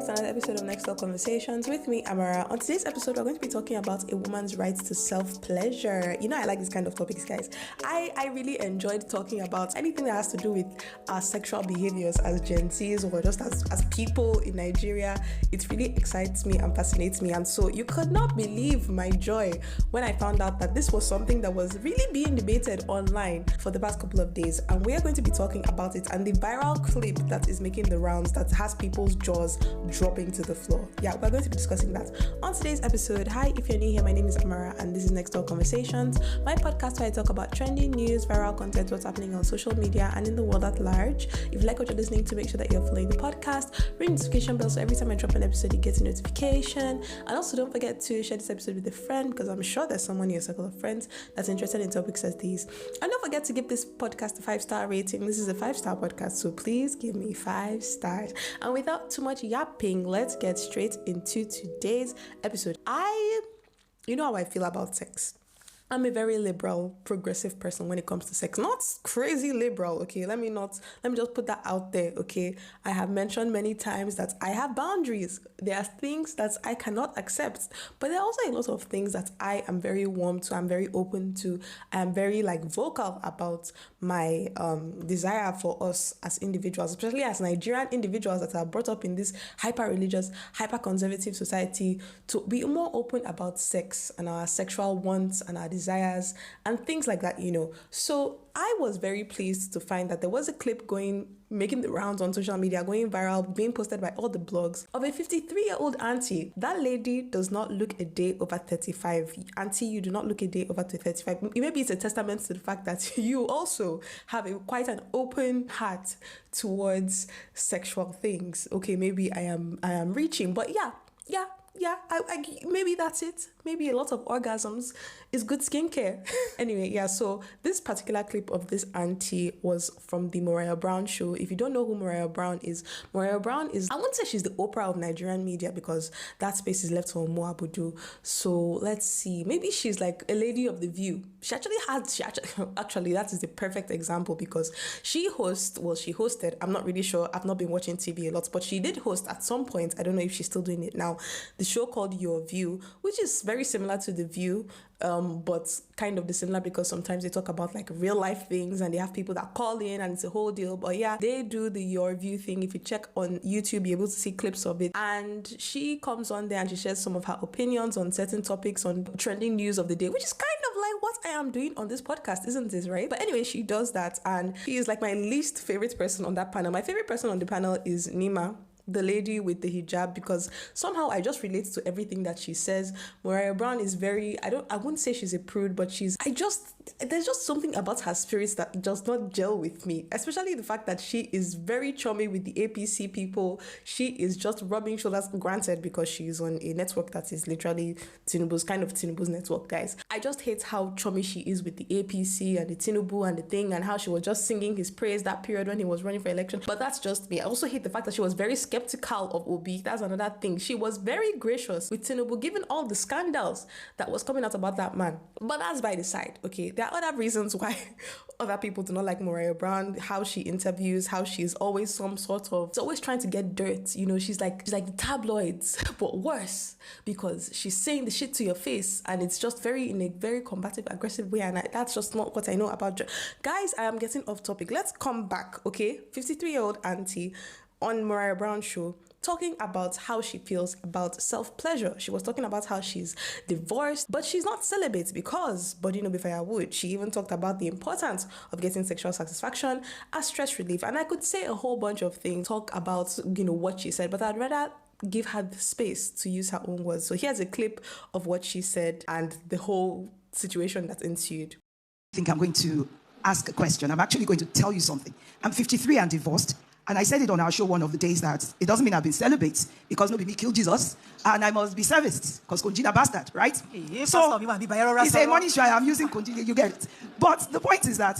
to another episode of Next Door Conversations with me, Amara. On today's episode, we're going to be talking about a woman's right to self-pleasure. You know, I like this kind of topics, guys. I really enjoyed talking about anything that has to do with our sexual behaviors as Gen Zs or just as people in Nigeria. It really excites me and fascinates me. And so you could not believe my joy when I found out that this was something that was really being debated online for the past couple of days. And we are going to be talking about it and the viral clip that is making the rounds that has people's jaws dropping to the floor. Yeah, we're going to be discussing that on today's episode. Hi, if you're new here, my name is Amara and this is Next Door Conversations, my podcast where I talk about trending news, viral content, what's happening on social media and in the world at large. If you like what you're listening to, make sure that you're following the podcast, ring the notification bell so every time I drop an episode you get a notification. And also don't forget to share this episode with a friend, because I'm sure there's someone in your circle of friends that's interested in topics as these. And don't forget to give this podcast a 5-star rating. This is a 5-star podcast, so please give me 5 stars. And without too much yapping, let's get straight into today's episode. You know how I feel about sex. I'm a very liberal, progressive person when it comes to sex. Not crazy liberal, okay? Let me just put that out there, okay? I have mentioned many times that I have boundaries. There are things that I cannot accept, but there are also a lot of things that I am very warm to, I'm very open to, I'm very vocal about my desire for us as individuals, especially as Nigerian individuals that are brought up in this hyper-religious, hyper-conservative society, to be more open about sex and our sexual wants and our desires and things like that, So I was very pleased to find that there was a clip making the rounds on social media, going viral, being posted by all the blogs, of a 53-year-old auntie. That lady does not look a day over 35. Auntie, you do not look a day over 35. Maybe it's a testament to the fact that you also have quite an open heart towards sexual things. Okay, maybe I am reaching, but yeah, I maybe that's it. Maybe a lot of orgasms is good skincare. Anyway, yeah, so this particular clip of this auntie was from the Morayo Brown show. If you don't know who Morayo Brown is, I wouldn't say she's the Oprah of Nigerian media because that space is left for Moabudu. So let's see. Maybe she's like a lady of the View. Actually, that is the perfect example because she hosted, I'm not really sure, I've not been watching TV a lot, but she did host at some point, I don't know if she's still doing it now, the show called Your View, which is very similar to The View, but kind of dissimilar because sometimes they talk about real life things and they have people that call in and it's a whole deal. But yeah, they do the Your View thing. If you check on YouTube, you're able to see clips of it. And she comes on there and she shares some of her opinions on certain topics, on trending news of the day, which is kind of like what I am doing on this podcast, isn't it, right? But anyway, she does that and she is my least favorite person on that panel. My favorite person on the panel is Nima, the lady with the hijab, because somehow I just relate to everything that she says. Morayo Brown is very, I wouldn't say she's a prude, but there's just something about her spirits that does not gel with me, especially the fact that she is very chummy with the APC people. She is just rubbing shoulders, granted, because she's on a network that is literally Tinubu's network, guys. I just hate how chummy she is with the APC and the Tinubu and the thing, and how she was just singing his praise that period when he was running for election. But that's just me. I also hate the fact that she was very skeptical of Obi. That's another thing. She was very gracious with Tinubu, given all the scandals that was coming out about that man. But that's by the side, okay? There are other reasons why other people do not like Morayo Brown, how she interviews, how she's always always trying to get dirt. She's like the tabloids, but worse, because she's saying the shit to your face and it's just in a very combative, aggressive way, and that's just not what I know about. Guys, I am getting off topic. Let's come back, okay? 53-year-old auntie on Morayo Brown show, talking about how she feels about self-pleasure. She was talking about how she's divorced, but she's not celibate because body no be firewood. She even talked about the importance of getting sexual satisfaction as stress relief. And I could say a whole bunch of things, talk about, what she said, but I'd rather give her the space to use her own words. So here's a clip of what she said and the whole situation that ensued. I think I'm going to ask a question. I'm actually going to tell you something. I'm 53 and divorced. And I said it on our show one of the days that it doesn't mean I've been celibate because nobody killed Jesus and I must be serviced because Conjina bastard, right? So it's a money show. I'm using Conjina, you get it. But the point is that,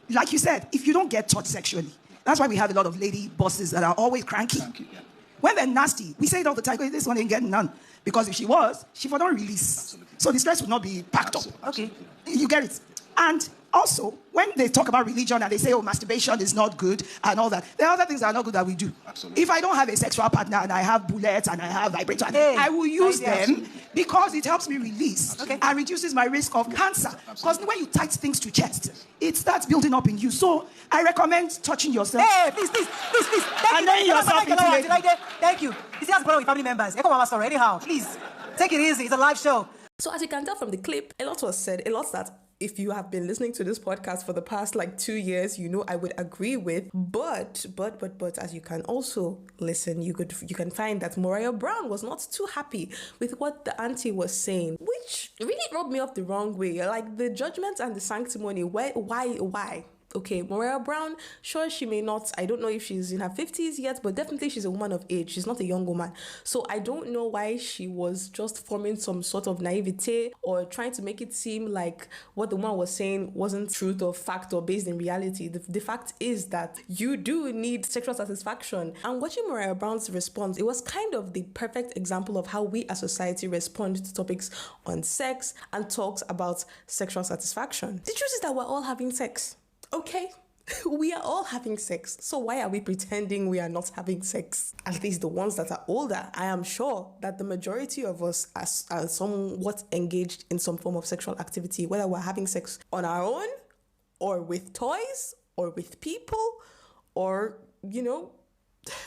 like you said, if you don't get touched sexually, that's why we have a lot of lady bosses that are always cranky. Yeah. When they're nasty, we say it all the time, this one ain't getting none. Because if she was, she would not release. Absolutely. So the stress would not be packed up. Okay. You get it. And also, when they talk about religion and they say, oh, masturbation is not good and all that, there are other things that are not good that we do. Absolutely. If I don't have a sexual partner and I have bullets and I have vibrator, I will use them because it helps me release and reduces my risk of cancer. Because when you tight things to chest, it starts building up in you. So I recommend touching yourself. Hey, please. Thank And then yourself into it. Thank you. You see, that's going with family members. Sorry. Anyhow, please, take it easy. It's a live show. So as you can tell from the clip, a lot was said, a lot that if you have been listening to this podcast for the past 2 years, I would agree with. But as you can also listen, you can find that Morayo Brown was not too happy with what the auntie was saying, which really rubbed me up the wrong way. Like the judgment and the sanctimony, why? Okay, Morayo Brown, sure, she may not, I don't know if she's in her 50s yet, but definitely she's a woman of age. She's not a young woman. So I don't know why she was just forming some sort of naivete or trying to make it seem like what the woman was saying wasn't truth or fact or based in reality. The fact is that you do need sexual satisfaction. And watching Morayo Brown's response, it was kind of the perfect example of how we as society respond to topics on sex and talks about sexual satisfaction. The truth is that we're all having sex. Okay, we are all having sex. So why are we pretending we are not having sex? At least the ones that are older, I am sure that the majority of us are somewhat engaged in some form of sexual activity, whether we're having sex on our own or with toys or with people or,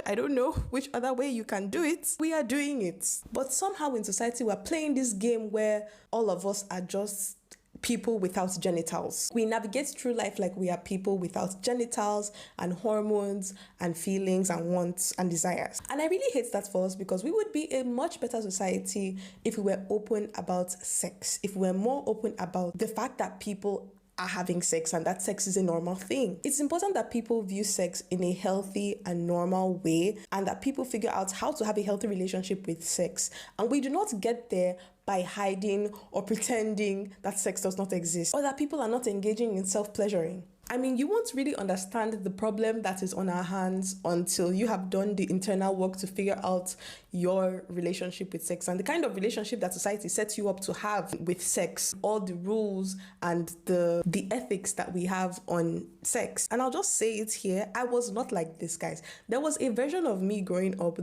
I don't know which other way you can do it. We are doing it. But somehow in society, we're playing this game where all of us are just people without genitals. We navigate through life like we are people without genitals and hormones and feelings and wants and desires. And I really hate that for us because we would be a much better society if we were open about sex, if we were more open about the fact that people are having sex and that sex is a normal thing. It's important that people view sex in a healthy and normal way and that people figure out how to have a healthy relationship with sex. And we do not get there by hiding or pretending that sex does not exist or that people are not engaging in self-pleasuring. I mean, you won't really understand the problem that is on our hands until you have done the internal work to figure out your relationship with sex and the kind of relationship that society sets you up to have with sex, all the rules and the ethics that we have on sex. And I'll just say it here, I was not like this, guys. There was a version of me growing up.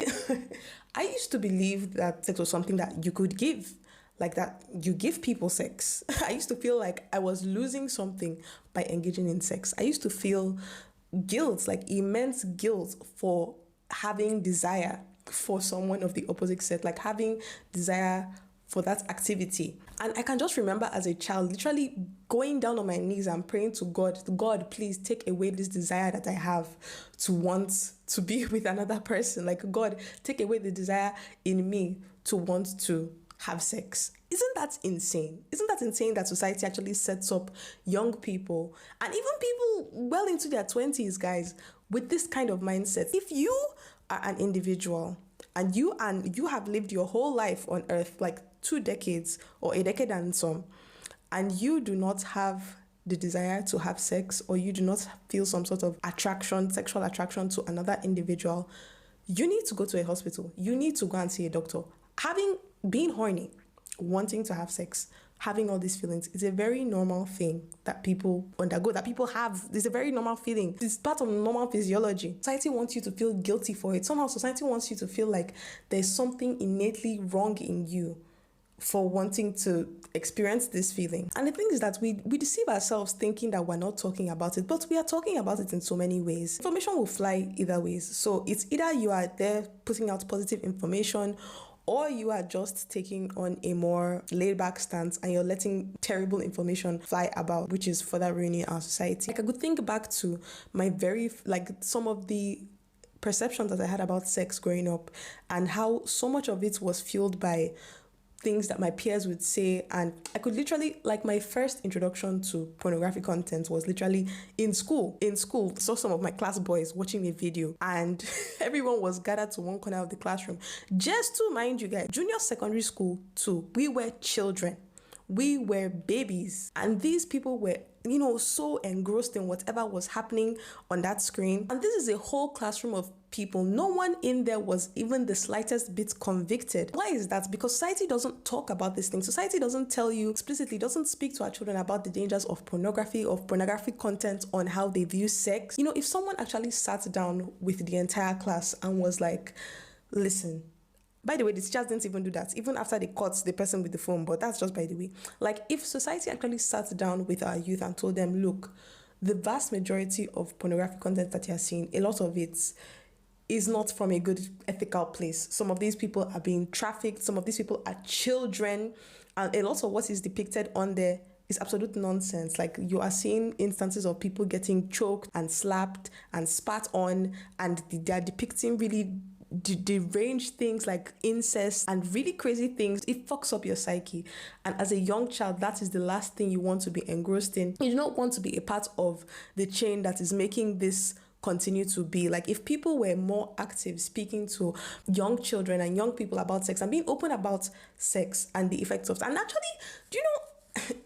I used to believe that sex was something that you could give. Like that you give people sex. I used to feel like I was losing something by engaging in sex. I used to feel guilt, like immense guilt for having desire for someone of the opposite sex, like having desire for that activity. And I can just remember as a child literally going down on my knees and praying to God, please take away this desire that I have to want to be with another person. Like, God, take away the desire in me to want to have sex. Isn't that insane? Isn't that insane that society actually sets up young people and even people well into their 20s, guys, with this kind of mindset? If you are an individual and you have lived your whole life on earth, like 2 decades or a decade and some, and you do not have the desire to have sex or you do not feel some sort of attraction, sexual attraction to another individual, you need to go to a hospital. You need to go and see a doctor. Being horny, wanting to have sex, having all these feelings is a very normal thing that people undergo, that people have. It's a very normal feeling. It's part of normal physiology. Society wants you to feel guilty for it. Somehow society wants you to feel like there's something innately wrong in you for wanting to experience this feeling. And the thing is that we deceive ourselves thinking that we're not talking about it, but we are talking about it in so many ways. Information will fly either ways. So it's either you are there putting out positive information or you are just taking on a more laid-back stance and you're letting terrible information fly about, which is further ruining our society. Like, I could think back to my some of the perceptions that I had about sex growing up and how so much of it was fueled by things that my peers would say. And I could literally, my first introduction to pornographic content was literally in school. Saw some of my class boys watching a video and everyone was gathered to one corner of the classroom. Just to mind you guys, junior secondary school too, we were children. we were babies, and these people were, you know, so engrossed in whatever was happening on that screen. And this is a whole classroom of people. No one in there was even the slightest bit convicted. Why is that? Because society doesn't talk about these things. Society doesn't tell you explicitly, doesn't speak to our children about the dangers of pornography, of pornographic content, on how they view sex. You know, if someone actually sat down with the entire class and was like, listen, by the way, the teachers didn't even do that, even after they caught the person with the phone, but that's just by the way. Like, if society actually sat down with our youth and told them, look, the vast majority of pornographic content that you're seeing, a lot of it is not from a good ethical place. Some of these people are being trafficked. Some of these people are children. And a lot of what is depicted on there is absolute nonsense. Like, you are seeing instances of people getting choked and slapped and spat on, and they are depicting really deranged things like incest and really crazy things. It fucks up your psyche. And as a young child, that is the last thing you want to be engrossed in. You do not want to be a part of the chain that is making this continue to be. Like, if people were more active speaking to young children and young people about sex and being open about sex and the effects of, and actually, do you know,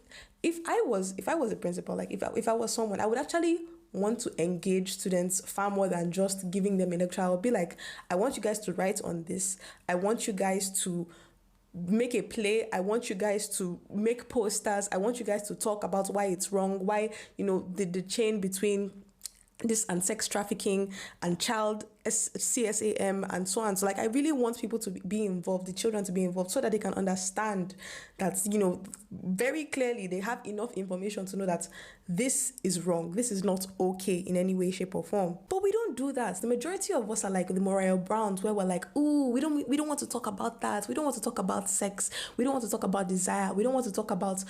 if I was a principal, like if I was someone, I would actually want to engage students far more than just giving them a lecture. I would be like, I want you guys to write on this. I want you guys to make a play. I want you guys to make posters. I want you guys to talk about why it's wrong, why, you know, the chain between this and sex trafficking and child CSAM and so on. So like, I really want people to be involved, the children to be involved, so that they can understand that, you know, very clearly they have enough information to know that this is wrong, this is not okay in any way, shape or form. But we don't do that. The majority of us are like the Morayo Browns, where we're like, ooh, we don't want to talk about that. We don't want to talk about sex. We don't want to talk about desire. We don't want to talk about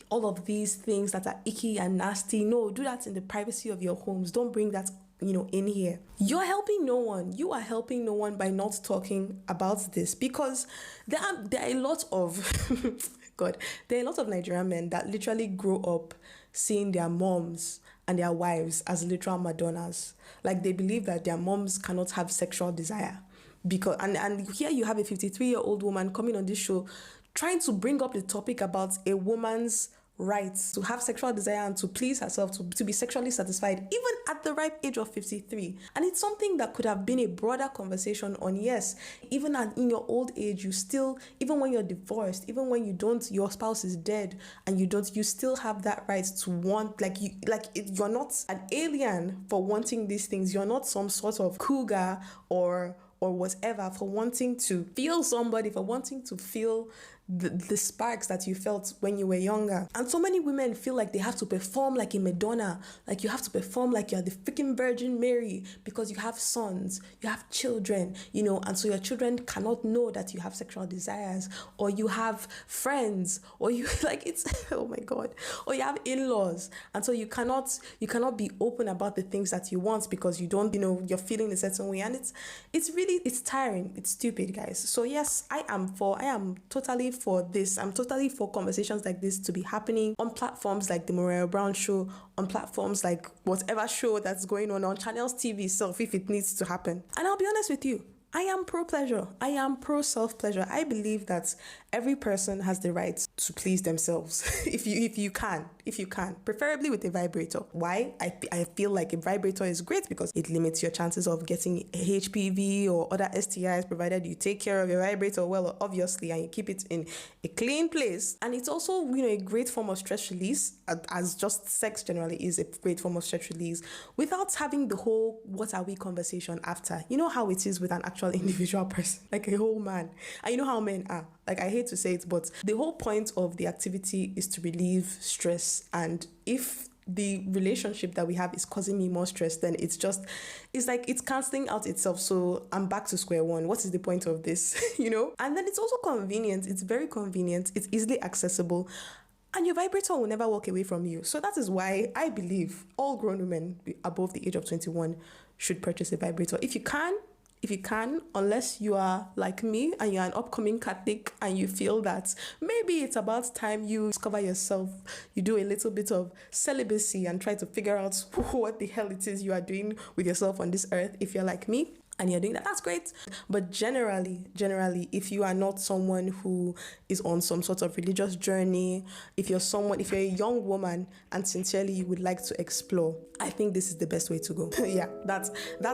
all of these things that are icky and nasty. No, do that in the privacy of your homes. Don't bring that, you know, in here. You're helping no one. You are helping no one by not talking about this, because there are a lot of God, there are a lot of Nigerian men that literally grow up seeing their moms and their wives as literal Madonnas. Like, they believe that their moms cannot have sexual desire, because and here you have a 53-year-old woman coming on this show trying to bring up the topic about a woman's rights to have sexual desire and to please herself, to be sexually satisfied, even at the ripe age of 53. And it's something that could have been a broader conversation on, yes, even in your old age, you still, even when you're divorced, even when you don't, your spouse is dead and you still have that right to want, you're not an alien for wanting these things. You're not some sort of cougar or whatever for wanting to feel somebody, for wanting to feel the sparks that you felt when you were younger. And so many women feel like they have to perform like a Madonna, like you have to perform like you're the freaking Virgin Mary, because you have sons, you have children, you know, and so your children cannot know that you have sexual desires, or you have friends, or you like, it's oh my God, or you have in-laws, and so you cannot be open about the things that you want because you don't, you know, you're feeling a certain way, and it's tiring, it's stupid, guys. So yes, I am totally for this. I'm totally for conversations like this to be happening on platforms like the Morayo Brown show, on platforms like whatever show that's going on channels TV itself, if it needs to happen. And I'll be honest with you, I am pro-pleasure. I am pro-self-pleasure. I believe that every person has the right to please themselves if you can, preferably with a vibrator. Why? I feel like a vibrator is great because it limits your chances of getting HPV or other STIs, provided you take care of your vibrator well, obviously, and you keep it in a clean place. And it's also, you know, a great form of stress release, as just sex generally is a great form of stress release, without having the whole what are we conversation after. You know how it is with an actual individual person, like a whole man. And you know how men are. Like, I hate to say it, but the whole point of the activity is to relieve stress. And if the relationship that we have is causing me more stress, then it's like it's cancelling out itself. So I'm back to square one. What is the point of this? You know? And then it's also convenient. It's very convenient. It's easily accessible. And your vibrator will never walk away from you. So that is why I believe all grown women above the age of 21 should purchase a vibrator. If you can, unless you are like me and you're an upcoming Catholic and you feel that maybe it's about time you discover yourself, you do a little bit of celibacy and try to figure out what the hell it is you are doing with yourself on this earth. If you're like me, and you're doing that, that's great. But generally, if you are not someone who is on some sort of religious journey, if you're a young woman and sincerely you would like to explore, I think this is the best way to go. Yeah, that's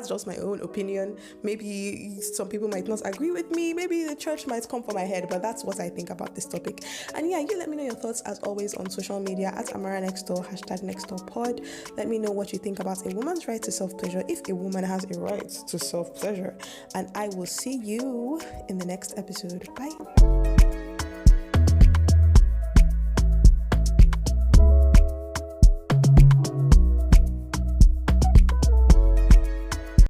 just my own opinion. Maybe some people might not agree with me, maybe the church might come for my head, but that's what I think about this topic. And yeah, you let me know your thoughts as always on social media at Amara Next Door, #NextDoorPod. Let me know what you think about a woman's right to self-pleasure, if a woman has a right to self-pleasure. And I will see you in the next episode. Bye.